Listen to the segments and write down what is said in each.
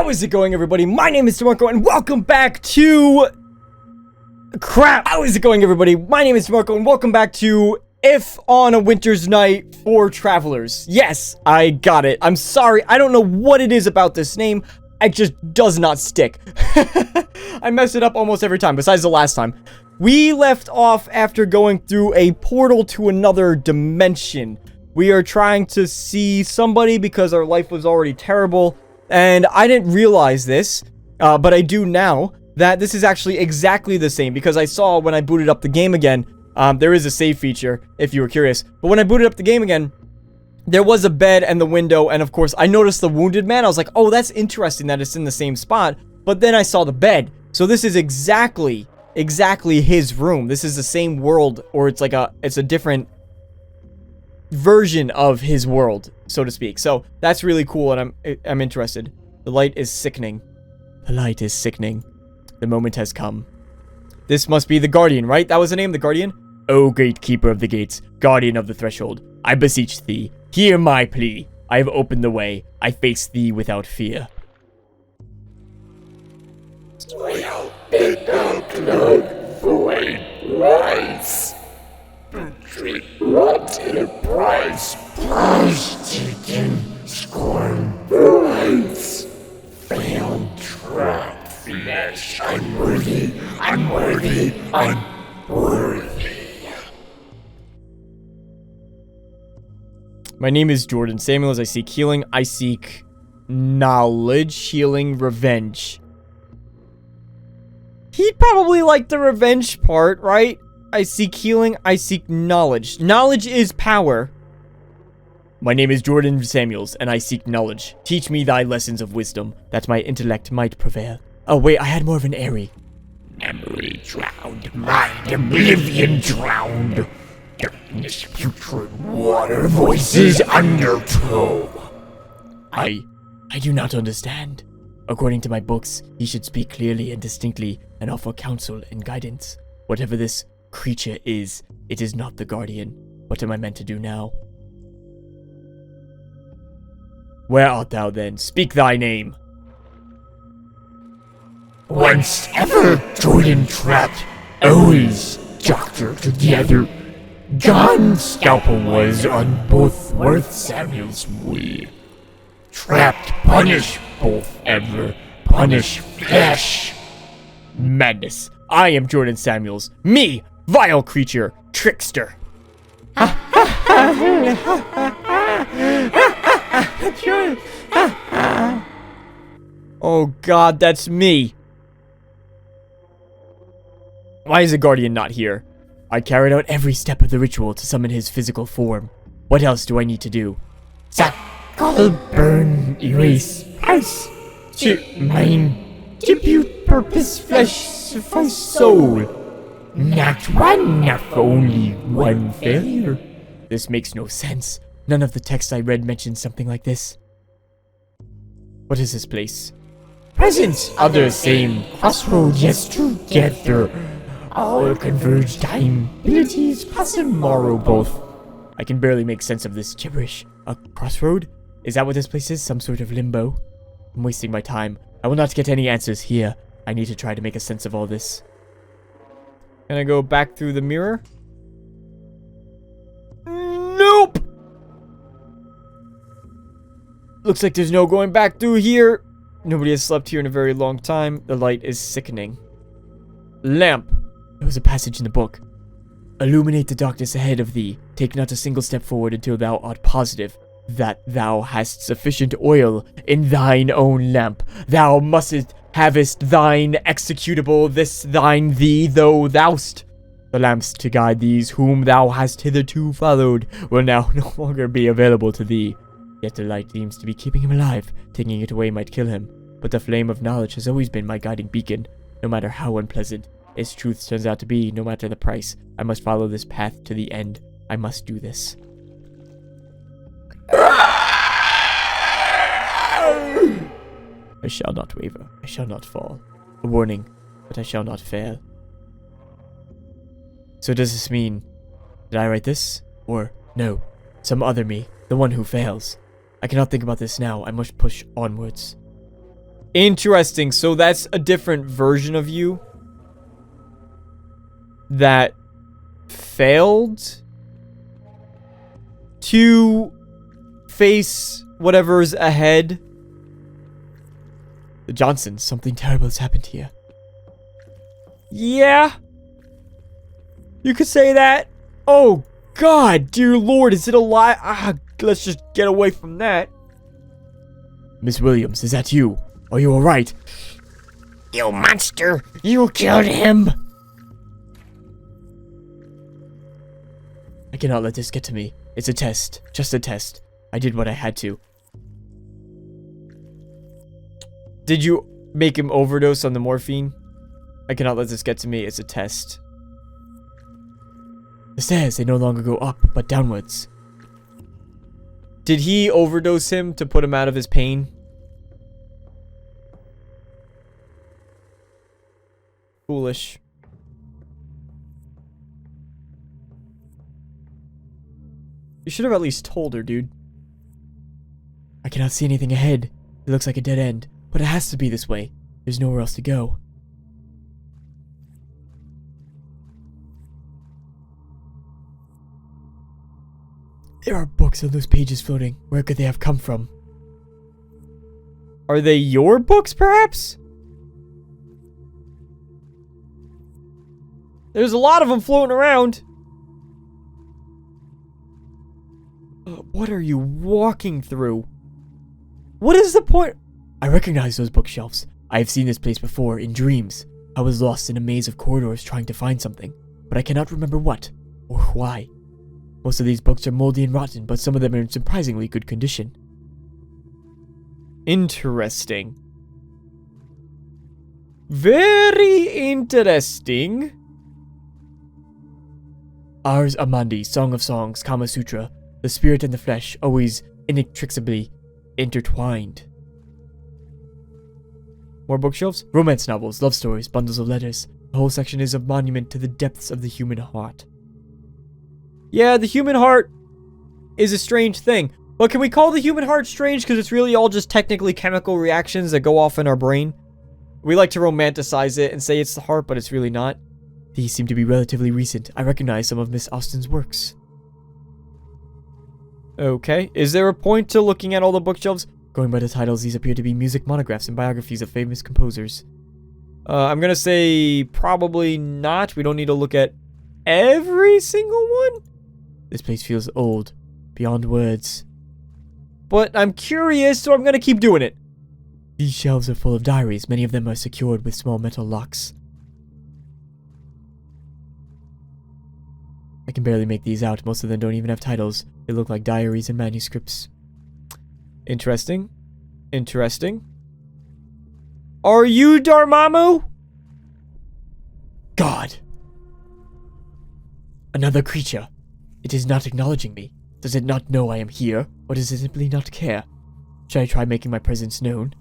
How is it going, everybody? My name is DeMarco, and welcome back to... How is it going, everybody? My name is DeMarco, and welcome back to If on a Winter's Night for Travelers. Yes, I got it. I'm sorry, I don't know what it is about this name. It just does not stick. I mess it up almost every time, besides the last time. We left off after going through a portal to another dimension. We are trying to see somebody because our life was already terrible. And I didn't realize this, but I do now, that this is actually exactly the same. Because I saw when I booted up the game again, there is a save feature, if you were curious. But when I booted up the game again, there was a bed and the window. And of course, I noticed the wounded man. I was like, oh, that's interesting that it's in the same spot. But then I saw the bed. So this is exactly his room. This is the same world, or it's a different version of his world, so to speak. So that's really cool, and I'm interested. The light is sickening. The light is sickening. The moment has come. This must be the Guardian, right? That was the name, the Guardian? O gatekeeper of the gates, guardian of the threshold, I beseech thee, hear my plea. I have opened the way. I face thee without fear. Well, blood void rise. Retreat, rot in a prize. Prize taken, scorn rise. Failed trap, flesh, unworthy, unworthy, unworthy. My name is Jordan Samuels. I seek healing. I seek knowledge, healing, revenge. He'd probably like the revenge part, right? I seek healing. I seek knowledge. Knowledge is power. My name is Jordan Samuels, and I seek knowledge. Teach me thy lessons of wisdom, that my intellect might prevail. Oh, wait, I had more of an airy. Memory drowned, mind oblivion drowned. Darkness, putrid water, voices undertow. I do not understand. According to my books, he should speak clearly and distinctly and offer counsel and guidance. Whatever this creature is, it is not the Guardian. What am I meant to do now? Where art thou then? Speak thy name. Once ever Jordan trapped, always doctor together. Gone scalpel was on both Worth Samuel's way. Trapped, punish both ever, punish flesh. Madness. I am Jordan Samuels. Me, vile creature, trickster. Oh god, that's me. Why is the Guardian not here? I carried out every step of the ritual to summon his physical form. What else do I need to do? Call, burn, erase, pass, chip, mine, debut, purpose, flesh, suffice, soul. Not one, not only one failure. This makes no sense. None of the texts I read mentioned something like this. What is this place? Presence, other same, crossroad, yes, together. All converge, time, abilities, past and morrow both. I can barely make sense of this gibberish. A crossroad? Is that what this place is? Some sort of limbo? I'm wasting my time. I will not get any answers here. I need to try to make a sense of all this. Can I go back through the mirror? Nope! Looks like there's no going back through here. Nobody has slept here in a very long time. The light is sickening. Lamp. There was a passage in the book. Illuminate the darkness ahead of thee. Take not a single step forward until thou art positive that thou hast sufficient oil in thine own lamp. Thou mustest havest thine executable, this thine thee, though thou'st. The lamps to guide these whom thou hast hitherto followed will now no longer be available to thee. Yet the light seems to be keeping him alive. Taking it away might kill him. But the flame of knowledge has always been my guiding beacon, no matter how unpleasant its truth turns out to be, no matter the price. I must follow this path to the end. I must do this. I shall not waver. I shall not fall. A warning, but I shall not fail. So does this mean, did I write this? Or, no, some other me, the one who fails. I cannot think about this now. I must push onwards. Interesting. So that's a different version of you that failed to face whatever's ahead. Johnson, something terrible has happened here. Yeah. You could say that. Oh, God, dear Lord, is it a lie? Ah, let's just get away from that. Miss Williams, is that you? Are you alright? You monster! You killed him! I cannot let this get to me. It's a test. Just a test. I did what I had to. Did you make him overdose on the morphine? I cannot let this get to me. It's a test. The stairs, they no longer go up, but downwards. Did he overdose him to put him out of his pain? Foolish. You should have at least told her, dude. I cannot see anything ahead. It looks like a dead end, but it has to be this way. There's nowhere else to go. There are books on those pages floating. Where could they have come from? Are they your books, perhaps? There's a lot of them floating around. What are you walking through? What is the point? I recognize those bookshelves. I have seen this place before, in dreams. I was lost in a maze of corridors trying to find something, but I cannot remember what, or why. Most of these books are moldy and rotten, but some of them are in surprisingly good condition. Interesting. Very interesting. Ars Amandi, Song of Songs, Kama Sutra. The spirit and the flesh, always inextricably intertwined. More bookshelves? Romance novels, love stories, bundles of letters. The whole section is a monument to the depths of the human heart. Yeah, the human heart is a strange thing. But can we call the human heart strange because it's really all just technically chemical reactions that go off in our brain? We like to romanticize it and say it's the heart, but it's really not. These seem to be relatively recent. I recognize some of Miss Austen's works. Okay. Is there a point to looking at all the bookshelves? Going by the titles, these appear to be music monographs and biographies of famous composers. I'm gonna say probably not. We don't need to look at every single one. This place feels old, beyond words. But I'm curious, so I'm gonna keep doing it. These shelves are full of diaries. Many of them are secured with small metal locks. I can barely make these out. Most of them don't even have titles. They look like diaries and manuscripts. Interesting. Interesting. Are you Dormammu? God! Another creature. It is not acknowledging me. Does it not know I am here, or does it simply not care? Should I try making my presence known?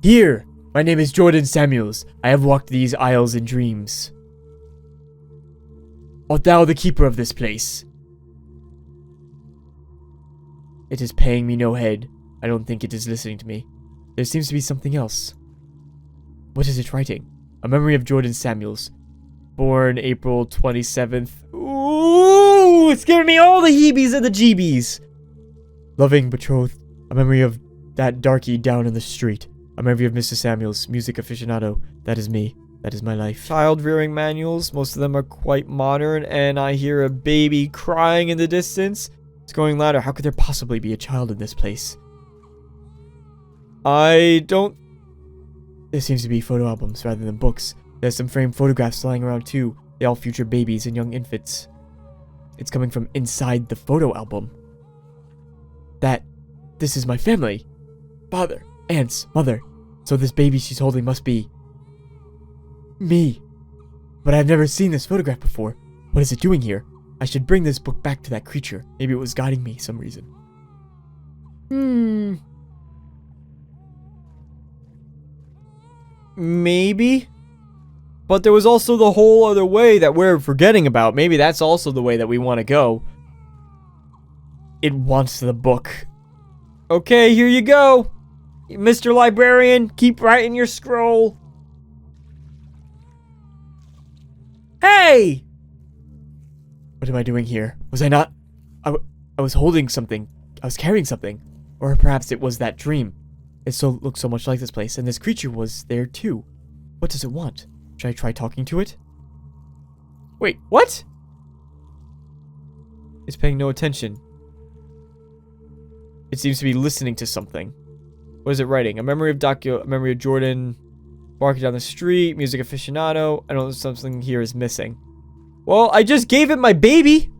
Here! My name is Jordan Samuels. I have walked these aisles in dreams. Art thou the keeper of this place? It is paying me no heed. I don't think it is listening to me. There seems to be something else. What is it writing? A memory of Jordan Samuels. Born April 27th. Ooh, it's giving me all the heebies and the jeebies. Loving betrothed. A memory of that darky down in the street. A memory of Mr. Samuels, music aficionado. That is me. That is my life. Child rearing manuals. Most of them are quite modern, and I hear a baby crying in the distance. It's going louder. How could there possibly be a child in this place? I don't... There seems to be photo albums rather than books. There's some framed photographs lying around too. They all feature babies and young infants. It's coming from inside the photo album. This is my family. Father, aunts, mother. So this baby she's holding must be... me. But I've never seen this photograph before. What is it doing here? I should bring this book back to that creature. Maybe it was guiding me some reason. Maybe. But there was also the whole other way that we're forgetting about. Maybe that's also the way that we want to go. It wants the book. Okay, here you go. Mr. Librarian, keep writing your scroll. Hey! What am I doing here? Was I not... I was holding something. I was carrying something. Or perhaps it was that dream. It looked so much like this place, and this creature was there too. What does it want? Should I try talking to it? Wait, what? It's paying no attention. It seems to be listening to something. What is it writing? A memory of Jordan. Walking down the street. Music aficionado. I know something here is missing. Well, I just gave it my baby.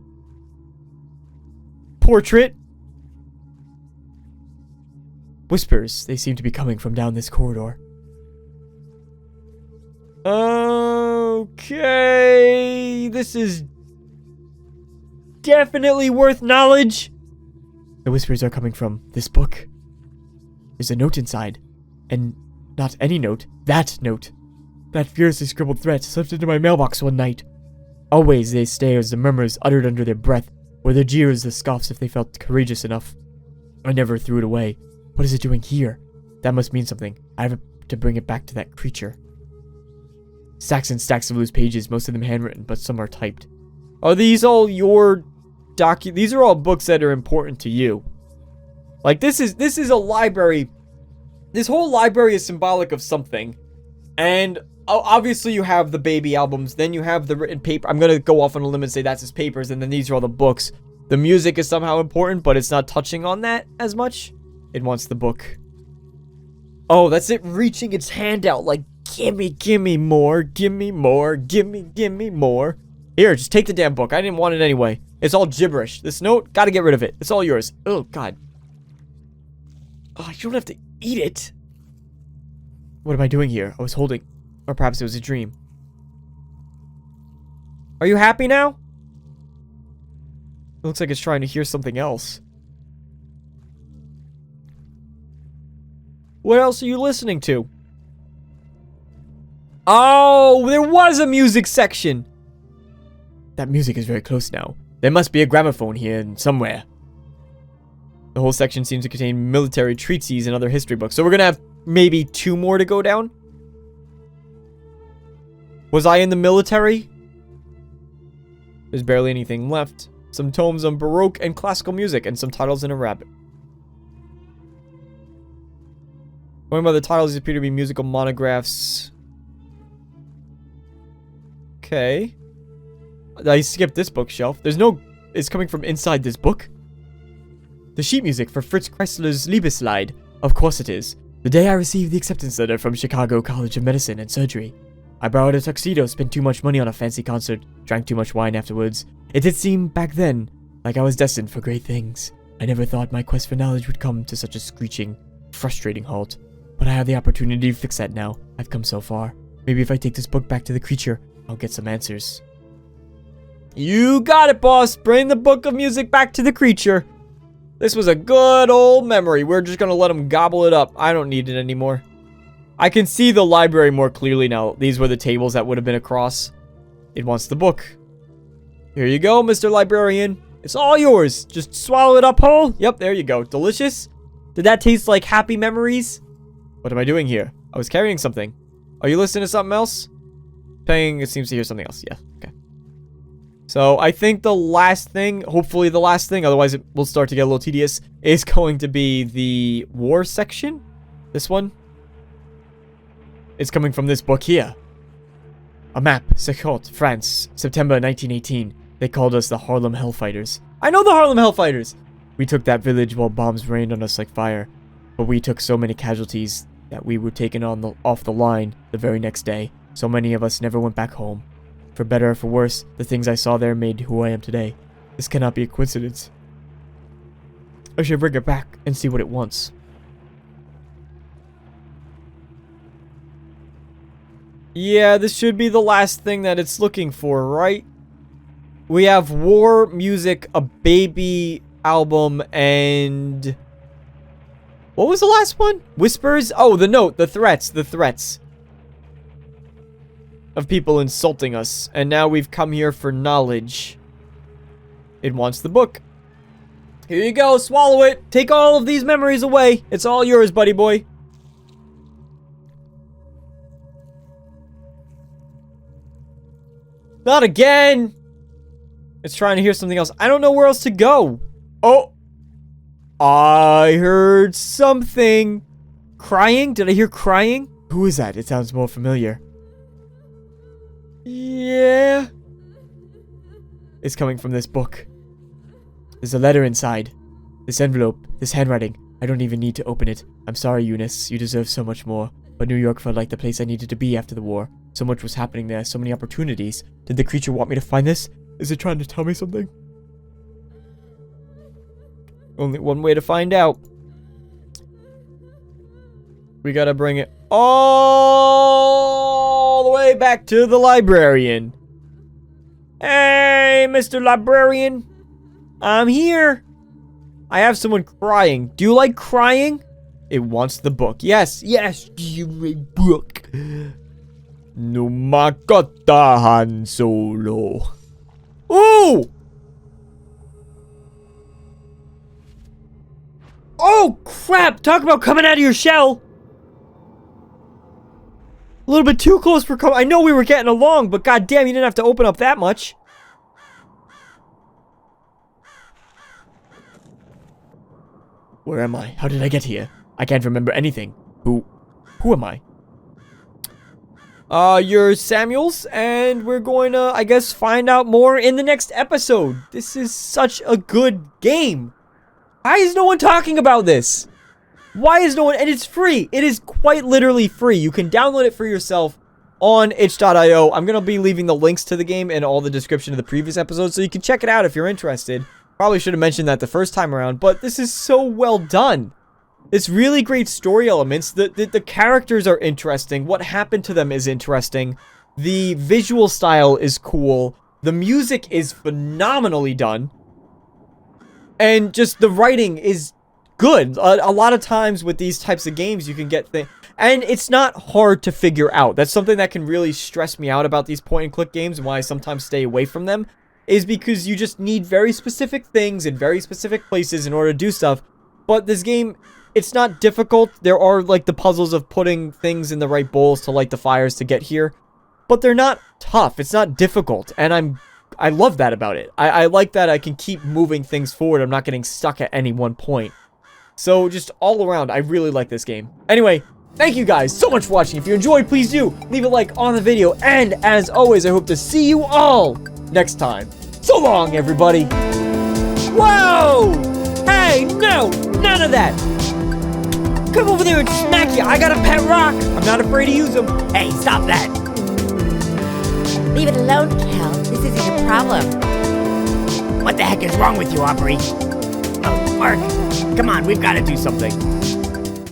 Portrait. Whispers. They seem to be coming from down this corridor. Okay. This is definitely worth knowledge. The whispers are coming from this book. There's a note inside. And not any note. That note. That fiercely scribbled threat slipped into my mailbox one night. Always they stare as the murmurs uttered under their breath, or the jeers the scoffs if they felt courageous enough. I never threw it away. What is it doing here? That must mean something. I have to bring it back to that creature. Stacks and stacks of loose pages, most of them handwritten, but some are typed. Are these all your these are all books that are important to you? Like, this is a library. This whole library is symbolic of something. And obviously you have the baby albums, then you have the written paper. I'm gonna go off on a limb and say that's his papers, and then these are all the books. The music is somehow important, but it's not touching on that as much. It wants the book. Oh, that's it reaching its hand out like, gimme more, gimme more, gimme more. Here, just take the damn book. I didn't want it anyway. It's all gibberish. This note, gotta get rid of it. It's all yours. Oh, God. Oh, you don't have to eat it. What am I doing here? I was holding... Or perhaps it was a dream. Are you happy now? It looks like it's trying to hear something else. What else are you listening to? Oh, there was a music section. That music is very close now. There must be a gramophone here somewhere. The whole section seems to contain military treatises and other history books. So we're gonna have maybe 2 more to go down. Was I in the military? There's barely anything left. Some tomes on Baroque and classical music, and some titles in Arabic. Going by the titles, these appear to be musical monographs. Okay. I skipped this bookshelf. There's no... It's coming from inside this book. The sheet music for Fritz Kreisler's Liebeslied. Of course it is. The day I received the acceptance letter from Chicago College of Medicine and Surgery. I borrowed a tuxedo, spent too much money on a fancy concert, drank too much wine afterwards. It did seem, back then, like I was destined for great things. I never thought my quest for knowledge would come to such a screeching, frustrating halt. But I have the opportunity to fix that now. I've come so far. Maybe if I take this book back to the creature, I'll get some answers. You got it, boss. Bring the book of music back to the creature. This was a good old memory. We're just gonna let him gobble it up. I don't need it anymore. I can see the library more clearly now. These were the tables that would have been across. It wants the book. Here you go, Mr. Librarian. It's all yours. Just swallow it up whole. Yep, there you go. Delicious. Did that taste like happy memories? What am I doing here? I was carrying something. Are you listening to something else? Playing, it seems to hear something else. Yeah, okay. So, I think the last thing, hopefully the last thing, otherwise it will start to get a little tedious, is going to be the war section. This one. It's coming from this book here. A map, Secourt, France, September 1918. They called us the Harlem Hellfighters. I know the Harlem Hellfighters! We took that village while bombs rained on us like fire. But we took so many casualties that we were taken off the line the very next day. So many of us never went back home. For better or for worse, the things I saw there made who I am today. This cannot be a coincidence. I should bring it back and see what it wants. Yeah, this should be the last thing that it's looking for, right? We have war, music, a baby album, and... What was the last one? Whispers? Oh, the note, the threats. Of people insulting us. And now we've come here for knowledge. It wants the book. Here you go, swallow it. Take all of these memories away. It's all yours, buddy boy. Not again! It's trying to hear something else. I don't know where else to go. Oh! I heard something. Crying? Did I hear crying? Who is that? It sounds more familiar. Yeah. It's coming from this book. There's a letter inside. This envelope, this handwriting. I don't even need to open it. I'm sorry, Eunice. You deserve so much more. But New York felt like the place I needed to be after the war. So much was happening there, so many opportunities. Did the creature want me to find this? Is it trying to tell me something? Only one way to find out. We gotta bring it all the way back to the librarian. Hey, Mr. Librarian. I'm here. I have someone crying. Do you like crying? It wants the book. Yes, yes, give me book. No makata Han Solo. Ooh! Oh, crap! Talk about coming out of your shell! A little bit too close for I know we were getting along, but goddamn, you didn't have to open up that much. Where am I? How did I get here? I can't remember anything. Who am I? You're Samuels, and we're going to, I guess, find out more in the next episode. This is such a good game. Why is no one talking about this? Why is no one, and it's free. It is quite literally free. You can download it for yourself on itch.io. I'm going to be leaving the links to the game in all the description of the previous episodes, so you can check it out if you're interested. Probably should have mentioned that the first time around, but this is so well done. It's really great story elements. The characters are interesting. What happened to them is interesting. The visual style is cool. The music is phenomenally done. And just the writing is good. A lot of times with these types of games, you can get things... And it's not hard to figure out. That's something that can really stress me out about these point-and-click games and why I sometimes stay away from them. Is because you just need very specific things in very specific places in order to do stuff. But this game... It's not difficult. There are, like, the puzzles of putting things in the right bowls to light the fires to get here. But they're not tough. It's not difficult. And I love that about it. I like that I can keep moving things forward. I'm not getting stuck at any one point. So, just all around, I really like this game. Anyway, thank you guys so much for watching. If you enjoyed, please do leave a like on the video. And, as always, I hope to see you all next time. So long, everybody. Whoa! Hey, no! None of that! Come over there and smack you. I got a pet rock. I'm not afraid to use them. Hey, stop that! Leave it alone, Cal. This isn't your problem. What the heck is wrong with you, Aubrey? Oh, Mark, come on, we've got to do something.